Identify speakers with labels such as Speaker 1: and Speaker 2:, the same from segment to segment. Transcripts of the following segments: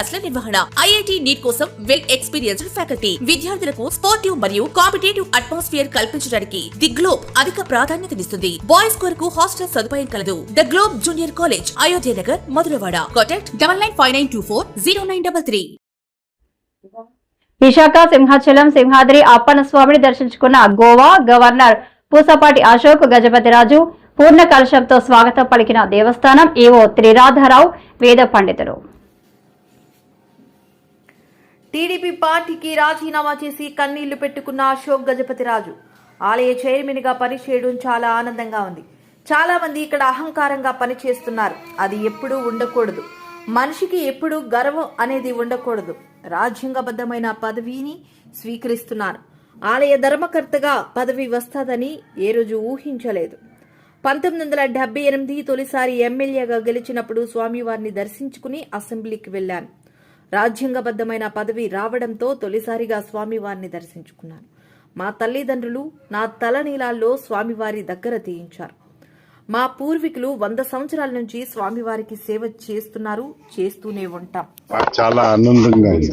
Speaker 1: క్లాసుల నిర్వహణ, IIT NEET కోసం వెల్ ఎక్స్పీరియన్స్డ్ ఫ్యాకల్టీ, విద్యార్థులకు స్పోర్టివ్ మరియు కాంపిటేటివ్ అట్మాస్ఫియర్ కల్పించడానికి ది గ్లోబ్ అధిక ప్రాధాన్యతనిస్తుంది. బాయ్స్ కొరకు హాస్టల్ సదుపాయం కలదు. The globe junior college, Ayodhya Nagar, Madhurawada. Contact 9959240933.
Speaker 2: Visakha Simhachalam Simhadri Appanna స్వామిని దర్శించుకున్న గోవా గవర్నర్ పూసపాటి అశోక్ గజపతిరాజు పూర్ణ కలశంతో స్వాగతం పలికిన దేవస్థానం ఈవో త్రిరాధారావు వేద పండితులు.
Speaker 3: టీడీపీ పార్టీకి రాజీనామా చేసి కన్నీళ్లు పెట్టుకున్న అశోక్ గజపతిరాజు ఆలయ చైర్మన్ గా పనిచేయడం చాలా ఆనందంగా ఉంది. చాలా మంది ఇక్కడ అహంకారంగా పనిచేస్తున్నారు. అది ఎప్పుడూ ఉండకూడదు. మనిషికి ఎప్పుడూ గర్వం అనేది ఉండకూడదు. రాజ్యాంగబద్ధమైన పదవిని స్వీకరిస్తున్నాను. ఆలయ ధర్మకర్తగా పదవి వస్తాదని ఏ రోజు ఊహించలేదు. 1978 తొలిసారి ఎమ్మెల్యేగా గెలిచినప్పుడు స్వామివారిని దర్శించుకుని అసెంబ్లీకి వెళ్లాను. రాజ్యాంగబద్ధమైన పదవి రావడంతో తొలిసారిగా స్వామివారిని దర్శించుకున్నాను. మా తల్లిదండ్రులు నా తలనీలాల్లో స్వామివారి దగ్గర తీయించారు. మా పూర్వీకులు 100 సంవత్సరాల నుంచి స్వామివారికి సేవ చేస్తున్నారు, చేస్తూనే ఉంటాం.
Speaker 4: చాలా ఆనందంగా ఉంది.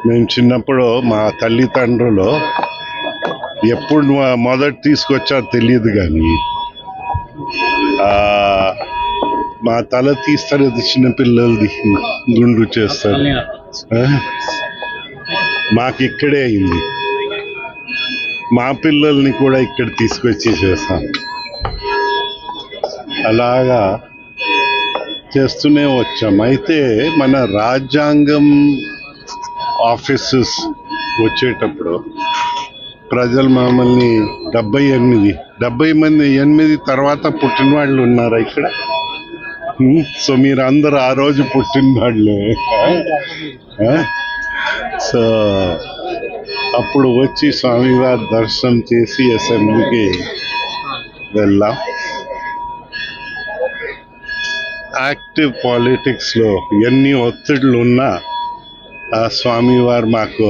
Speaker 4: మేము చిన్నప్పుడు మా తల్లిదండ్రులు ఎప్పుడు మొదటి తీసుకొచ్చారో తెలియదు, కానీ మా తల తీస్తారు, చిన్నపిల్లలది గుండు చేస్తారు. మాకు ఇక్కడే అయింది. మా పిల్లల్ని కూడా ఇక్కడ తీసుకొచ్చి చేస్తాం. అలాగా చేస్తూనే వచ్చాం. అయితే మన రాజ్యాంగం ఆఫీసెస్ వచ్చేటప్పుడు ప్రజలు మమ్మల్ని 78 తర్వాత పుట్టిన వాళ్ళు ఉన్నారా ఇక్కడ? సో మీరు అందరూ ఆ రోజు పుట్టిన వాళ్ళే. సో అప్పుడు వచ్చి స్వామివారి దర్శనం చేసి అసెంబ్లీకి వెళ్ళాం. యాక్టివ్ పాలిటిక్స్లో ఎన్ని ఒత్తిడులు ఉన్నా ఆ స్వామివారు మాకు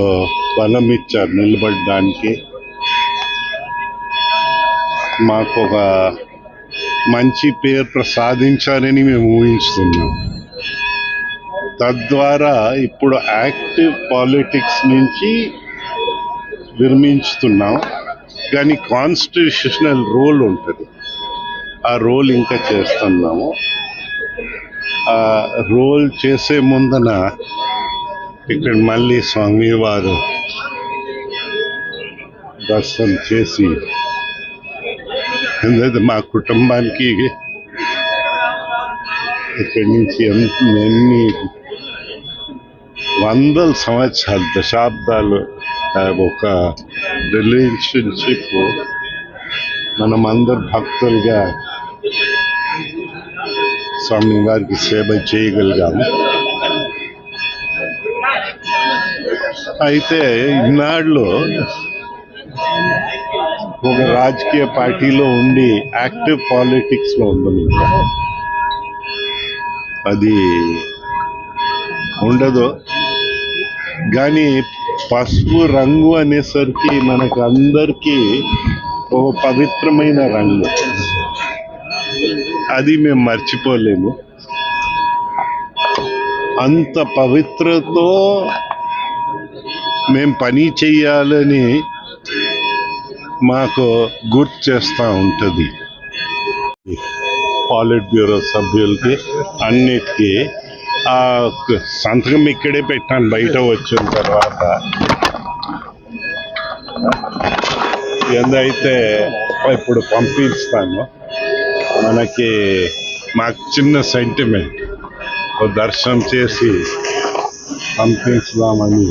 Speaker 4: బలం ఇచ్చారు నిలబడడానికి. మాకు ఒక మంచి పేరు ప్రసాదించారని మేము ఊహిస్తున్నాం. తద్వారా ఇప్పుడు యాక్టివ్ పాలిటిక్స్ నుంచి విరమించుతున్నాం. కానీ కాన్స్టిట్యూషనల్ రోల్ ఉంటుంది, ఆ రోల్ ఇంకా చేస్తున్నాము. ఆ రోల్ చేసే ముందన ఇక్కడ మళ్ళీ స్వామివారు దర్శనం చేసి, ఎందుకంటే మా కుటుంబానికి ఇక్కడి నుంచి ఎన్ని వందల సంవత్సరాలు, దశాబ్దాలు ఒక రిలేషన్షిప్. మనం అందరు భక్తులుగా స్వామి వారికి సేవ చేయగలిగాము. అయితే ఈనాడులో ఒక రాజకీయ పార్టీలో ఉండి యాక్టివ్ పాలిటిక్స్ లో ఉండదు, ఇంకా అది ఉండదు. కానీ పసుపు రంగు అనేసరికి మనకు అందరికీ ఒక పవిత్రమైన రంగు, అది మేము మర్చిపోలేము. అంత పవిత్రతో మేము పని చెయ్యాలని మాకు గుర్తు చేస్తూ ఉంటుంది. పాలిట్ బ్యూరో సభ్యులకి అన్నిటికీ ఆ సంతకం ఇక్కడే పెట్టాను బయట వచ్చిన తర్వాత. ఎందైతే ఇప్పుడు పంపిస్తాను. మాకు చిన్న సెంటిమెంట్, దర్శనం చేసి పంపిస్తామని.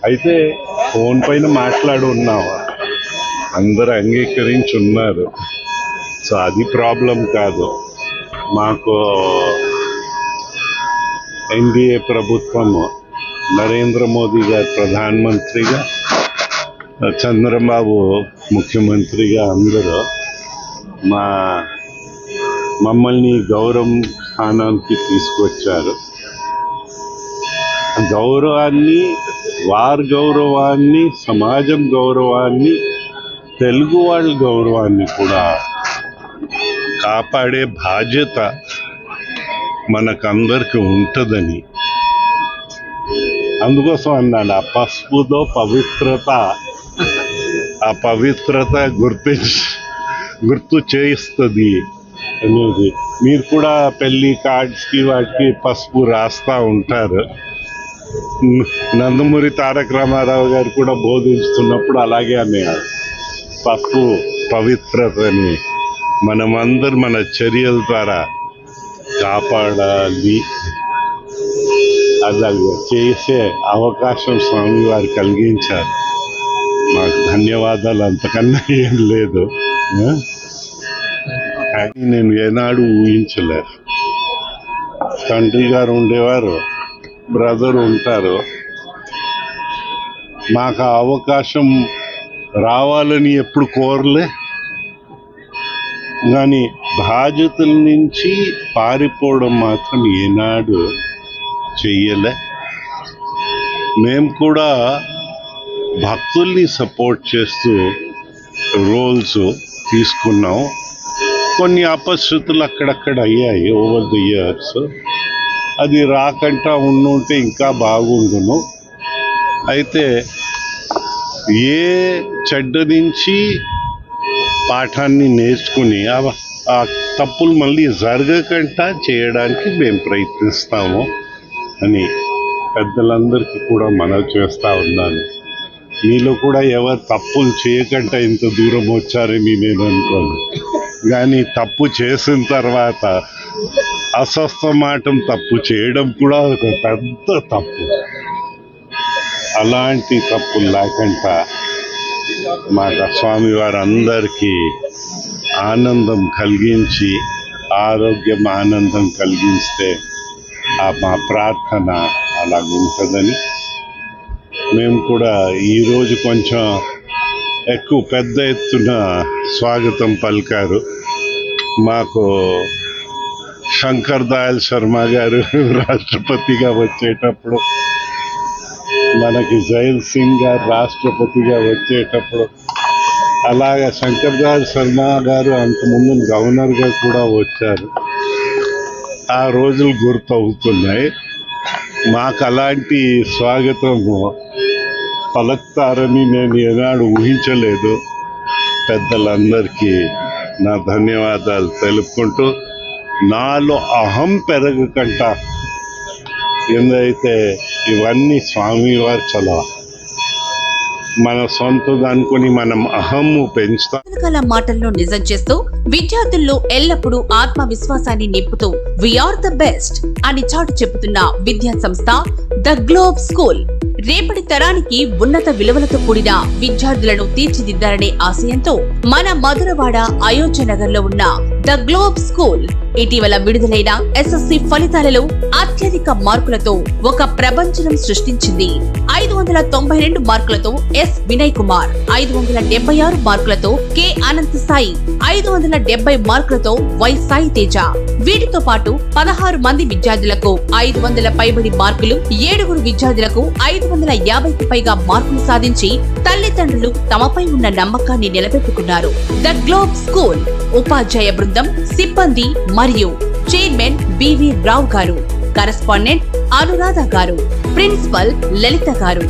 Speaker 4: అయితే ఫోన్ పైన మాట్లాడి ఉన్నాము, అందరూ అంగీకరించి ఉన్నారు. సో అది ప్రాబ్లం కాదు. మాకు ఎన్డీఏ ప్రభుత్వము, నరేంద్ర మోదీ గారు ప్రధానమంత్రిగా, చంద్రబాబు ముఖ్యమంత్రిగా అందరూ మమ్మల్ని గౌరవం స్థానానికి తీసుకొచ్చారు. గౌరవాన్ని, వారి గౌరవాన్ని, సమాజం గౌరవాన్ని, తెలుగు వాళ్ళ గౌరవాన్ని కూడా కాపాడే బాధ్యత మనకందరికి ఉంటుందని. అందుకోసం అన్నాను, ఆ పసుపుతో పవిత్రత, ఆ పవిత్రత గుర్తు చేయిస్తుంది అనేది. మీరు కూడా పెళ్లి కార్డ్స్కి వాటికి పసుపు రాస్తూ ఉంటారు. నందమూరి తారక రామారావు గారు కూడా బోధిస్తున్నప్పుడు అలాగే అనేవారు, పసుపు పవిత్రతని మనమందరం మన చర్యల ద్వారా కాపాడాలి. అది చేసే అవకాశం స్వామి వారు కలిగించారు. మాకు ధన్యవాదాలు, అంతకన్నా ఏం లేదు. కానీ నేను ఏనాడు ఊహించలేదు. తండ్రి గారు ఉండేవారు, బ్రదర్ ఉంటారు. మాకు ఆ అవకాశం రావాలని ఎప్పుడు కోరలే, కానీ బాధ్యతల నుంచి పారిపోవడం మాత్రం ఏనాడు చెయ్యలే. మేము కూడా భక్తుల్ని సపోర్ట్ చేస్తూ రోల్స్ తీసుకున్నాం. కొన్ని అపశృతులు అక్కడక్కడ అయ్యాయి ఓవర్ ది ఇయర్స్. అది రాకుండా ఉండుంటే ఇంకా బాగుండును. అయితే ఏ చెడ్డ నుంచి పాఠాన్ని నేర్చుకుని ఆ తప్పులు మళ్ళీ జరగకుండా చేయడానికి మేము ప్రయత్నిస్తాము అని పెద్దలందరికీ కూడా మనవి చేస్తూ ఉన్నాను. మీలో కూడా ఎవరు తప్పులు చేయకుండా ఇంత దూరం వచ్చారని నేను అనుకోను. కానీ తప్పు చేసిన తర్వాత అస్వస్థమాటం తప్పు చేయడం కూడా ఒక పెద్ద తప్పు. అలాంటి తప్పులు లేకుండా మాకు స్వామివారు అందరికీ ఆనందం కలిగించి, ఆరోగ్యం ఆనందం కలిగిస్తే మా ప్రార్థన అలాగుంటుందని. మేము కూడా ఈరోజు కొంచెం ఎక్కువ పెద్ద ఎత్తున స్వాగతం పలికారు. మాకు శంకర్ దయాళ్ శర్మ గారు రాష్ట్రపతిగా వచ్చేటప్పుడు, మనకి జైల్ సింగ్ గారు రాష్ట్రపతిగా వచ్చేటప్పుడు, అలాగా శంకర్ దయాళ్ శర్మ గారు అంతకుముందు గవర్నర్గా కూడా వచ్చారు. ఆ రోజులు గుర్తవుతున్నాయి. మాకు అలాంటి స్వాగతము పలుకుతారని నేను ఏనాడు ఊహించలేదు. పెద్దలందరికీ నా ధన్యవాదాలు తెలుపుకుంటూ, నాలో అహం పెరగకుండా ఏందైతే ఇవన్నీ స్వామివారు చలవ, మన సొంతం అనుకుని మనం అహమ్ము పెంచుతాం.
Speaker 1: రకరకాల మాటల్లో నిజం చేస్తూ విద్యార్థుల్లో ఎల్లప్పుడూ ఆత్మవిశ్వాసాన్ని నింపుతూ వీఆర్ ద బెస్ట్ అని చాటు చెబుతున్న విద్యా సంస్థ ద గ్లోబ్ స్కూల్ రేపటి తరానికి ఉన్నత విలువలతో కూడిన విద్యార్థులను తీర్చిదిద్దాలనే ఆశయంతో మన మధురవాడ అయోధ్య నగర్ లో ఉన్న ద గ్లోబ్ స్కూల్ ఇటీవల విడుదలైన ఎస్ఎస్సి ఫలితాలలో అత్యధిక మార్కులతో ఒక ప్రపంచం సృష్టించింది. 592 మార్కులతో ఎస్ వినయ్ కుమార్, 576 మార్కులతో కె అనంత్ సాయి, 570 మార్కులతో వై సాయి తేజ. వీటితో పాటు 16 మంది విద్యార్థులకు 500 పైబడి మార్కులు, 7 విద్యార్థులకు 550కి పైగా మార్కులు సాధించి తల్లిదండ్రులు తమపై ఉన్న నమ్మకాన్ని నిలబెట్టుకున్నారు. ద గ్లోబ్ స్కూల్ ఉపాధ్యాయ బృందం, సిబ్బంది మరియు చైర్మన్ బివి రావు గారు, కరెస్పాండెంట్ అనురాధ గారు, ప్రిన్సిపల్ లలిత గారు.